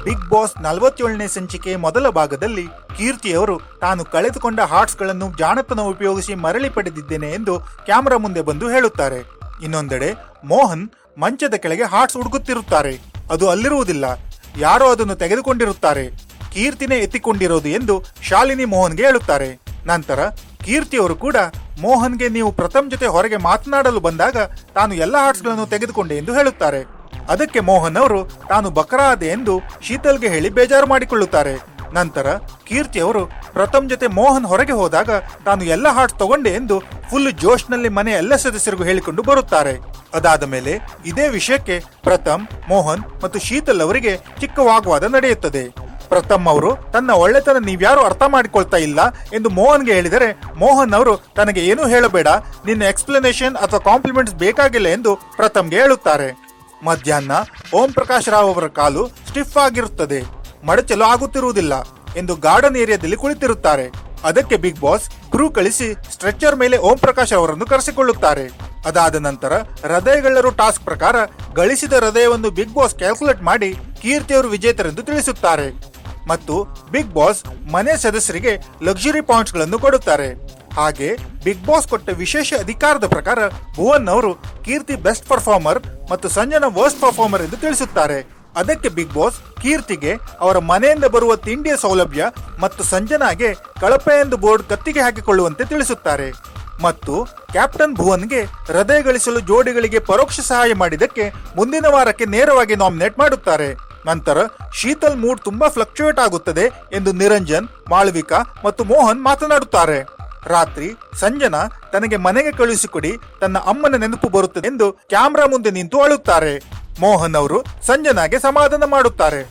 Big boss 47ನೇ ಸಂಚಿಕೆ ಮೊದಲ ಭಾಗದಲ್ಲಿ ಕೀರ್ತಿಯವರು ತಾನು ಕಳೆದುಕೊಂಡ ಹಾರ್ಟ್ಸ್ಗಳನ್ನು ಜಾಣತನ ಉಪಯೋಗಿಸಿ ಮರಳಿ ಪಡೆದಿದ್ದೇನೆ ಎಂದು ಕ್ಯಾಮೆರಾ ಮುಂದೆ ಬಂದು ಹೇಳುತ್ತಾರೆ. ಇನ್ನೊಂದೆಡೆ ಮೋಹನ್ ಮಂಚದ ಕೆಳಗೆ ಹಾರ್ಟ್ಸ್ ಹುಡುಕುತ್ತಿರುತ್ತಾರೆ. ಅದು ಅಲ್ಲಿರುವುದಿಲ್ಲ, ಯಾರೋ ಅದನ್ನು ತೆಗೆದುಕೊಂಡಿರುತ್ತಾರೆ, ಕೀರ್ತಿನೇ ಎತ್ತಿಕೊಂಡಿರೋದು ಎಂದು ಶಾಲಿನಿ ಮೋಹನ್ಗೆ ಹೇಳುತ್ತಾರೆ. ನಂತರ ಕೀರ್ತಿಯವರು ಕೂಡ ಮೋಹನ್ಗೆ ನೀವು ಪ್ರಥಮ್ ಜೊತೆ ಹೊರಗೆ ಮಾತನಾಡಲು ಬಂದಾಗ ತಾನು ಎಲ್ಲ ಹಾರ್ಟ್ಸ್ಗಳನ್ನು ತೆಗೆದುಕೊಂಡೆ ಎಂದು ಹೇಳುತ್ತಾರೆ. ಅದಕ್ಕೆ ಮೋಹನ್ ಅವರು ತಾನು ಬಕರಾದೆ ಎಂದು ಶೀತಲ್ಗೆ ಹೇಳಿ ಬೇಜಾರು ಮಾಡಿಕೊಳ್ಳುತ್ತಾರೆ. ನಂತರ ಕೀರ್ತಿಯವರು ಪ್ರಥಮ್ ಜೊತೆ ಮೋಹನ್ ಹೊರಗೆ ಹೋದಾಗ ತಾನು ಎಲ್ಲ ಹಾರ್ಟ್ಸ್ ತಗೊಂಡೆ ಎಂದು ಫುಲ್ ಜೋಶ್ನಲ್ಲಿ ಮನೆಯ ಎಲ್ಲ ಸದಸ್ಯರಿಗೂ ಹೇಳಿಕೊಂಡು ಬರುತ್ತಾರೆ. ಅದಾದ ಮೇಲೆ ಇದೇ ವಿಷಯಕ್ಕೆ ಪ್ರಥಮ್, ಮೋಹನ್ ಮತ್ತು ಶೀತಲ್ ಅವರಿಗೆ ಚಿಕ್ಕ ವಾಗ್ವಾದ ನಡೆಯುತ್ತದೆ. ಪ್ರಥಮ್ ಅವರು ತನ್ನ ಒಳ್ಳೆತನ ನೀವ್ಯಾರು ಅರ್ಥ ಮಾಡಿಕೊಳ್ತಾ ಇಲ್ಲ ಎಂದು ಮೋಹನ್ಗೆ ಹೇಳಿದರೆ, ಮೋಹನ್ ಅವರು ತನಗೆ ಏನೂ ಹೇಳಬೇಡ, ನಿನ್ನ ಎಕ್ಸ್ಪ್ಲನೇಷನ್ ಅಥವಾ ಕಾಂಪ್ಲಿಮೆಂಟ್ಸ್ ಬೇಕಾಗಿಲ್ಲ ಎಂದು ಪ್ರಥಮ್ಗೆ ಹೇಳುತ್ತಾರೆ. ಮಧ್ಯಾಹ್ನ ಓಂ ಪ್ರಕಾಶ್ ರಾವ್ ಅವರ ಕಾಲು ಸ್ಟಿಫ್ ಆಗಿರುತ್ತದೆ, ಮಡಚಲು ಆಗುತ್ತಿರುವುದಿಲ್ಲ ಎಂದು ಗಾರ್ಡನ್ ಏರಿಯಾದಲ್ಲಿ ಕುಳಿತಿರುತ್ತಾರೆ. ಅದಕ್ಕೆ ಬಿಗ್ ಬಾಸ್ ಕ್ರೂ ಕಳಿಸಿ ಸ್ಟ್ರೆಚರ್ ಮೇಲೆ ಓಂ ಪ್ರಕಾಶ್ ಅವರನ್ನು ಕರೆಸಿಕೊಳ್ಳುತ್ತಾರೆ. ಅದಾದ ನಂತರ ಹೃದಯಗಳ್ಳರು ಟಾಸ್ಕ್ ಪ್ರಕಾರ ಗಳಿಸಿದ ಹೃದಯವನ್ನು ಬಿಗ್ ಬಾಸ್ ಕ್ಯಾಲ್ಕುಲೇಟ್ ಮಾಡಿ ಕೀರ್ತಿಯವರು ವಿಜೇತರೆಂದು ತಿಳಿಸುತ್ತಾರೆ. ಮತ್ತು ಬಿಗ್ ಬಾಸ್ ಮನೆ ಸದಸ್ಯರಿಗೆ ಲಕ್ಸುರಿ ಪಾಯಿಂಟ್ಸ್ ಗಳನ್ನು ಕೊಡುತ್ತಾರೆ. ಹಾಗೆ ಬಿಗ್ ಬಾಸ್ ಕೊಟ್ಟ ವಿಶೇಷ ಅಧಿಕಾರದ ಪ್ರಕಾರ ಭುವನ್ ಅವರು ಕೀರ್ತಿ ಬೆಸ್ಟ್ ಪರ್ಫಾರ್ಮರ್ ಮತ್ತು ಸಂಜನಾ ವರ್ಸ್ಟ್ ಪರ್ಫಾರ್ಮರ್ ಎಂದು ತಿಳಿಸುತ್ತಾರೆ. ಅದಕ್ಕೆ ಬಿಗ್ ಬಾಸ್ ಕೀರ್ತಿಗೆ ಅವರ ಮನೆಯಿಂದ ಬರುವ ತಿಂಡಿಯ ಸೌಲಭ್ಯ ಮತ್ತು ಸಂಜನಾಗೆ ಕಳಪೆ ಎಂದು ಬೋರ್ಡ್ ಕತ್ತಿಗೆ ಹಾಕಿಕೊಳ್ಳುವಂತೆ ತಿಳಿಸುತ್ತಾರೆ. ಮತ್ತು ಕ್ಯಾಪ್ಟನ್ ಭುವನ್ಗೆ ಹೃದಯ ಗಳಿಸಲು ಜೋಡಿಗಳಿಗೆ ಪರೋಕ್ಷ ಸಹಾಯ ಮಾಡಿದ್ದಕ್ಕೆ ಮುಂದಿನ ವಾರಕ್ಕೆ ನೇರವಾಗಿ ನಾಮಿನೇಟ್ ಮಾಡುತ್ತಾರೆ. ನಂತರ ಶೀತಲ್ ಮೂಡ್ ತುಂಬಾ ಫ್ಲಕ್ಚುಯೇಟ್ ಆಗುತ್ತದೆ ಎಂದು ನಿರಂಜನ್, ಮಾಳವಿಕಾ ಮತ್ತು ಮೋಹನ್ ಮಾತನಾಡುತ್ತಾರೆ. ರಾತ್ರಿ ಸಂಜನಾ ತನಗೆ ಮನೆಗೆ ಕಳುಹಿಸಿಕೊಡಿ, ತನ್ನ ಅಮ್ಮನ ನೆನಪು ಬರುತ್ತದೆ ಎಂದು ಕ್ಯಾಮ್ರಾ ಮುಂದೆ ನಿಂತು ಅಳುತ್ತಾರೆ. ಮೋಹನ್ ಅವರು ಸಂಜನಾಗೆ ಸಮಾಧಾನ ಮಾಡುತ್ತಾರೆ.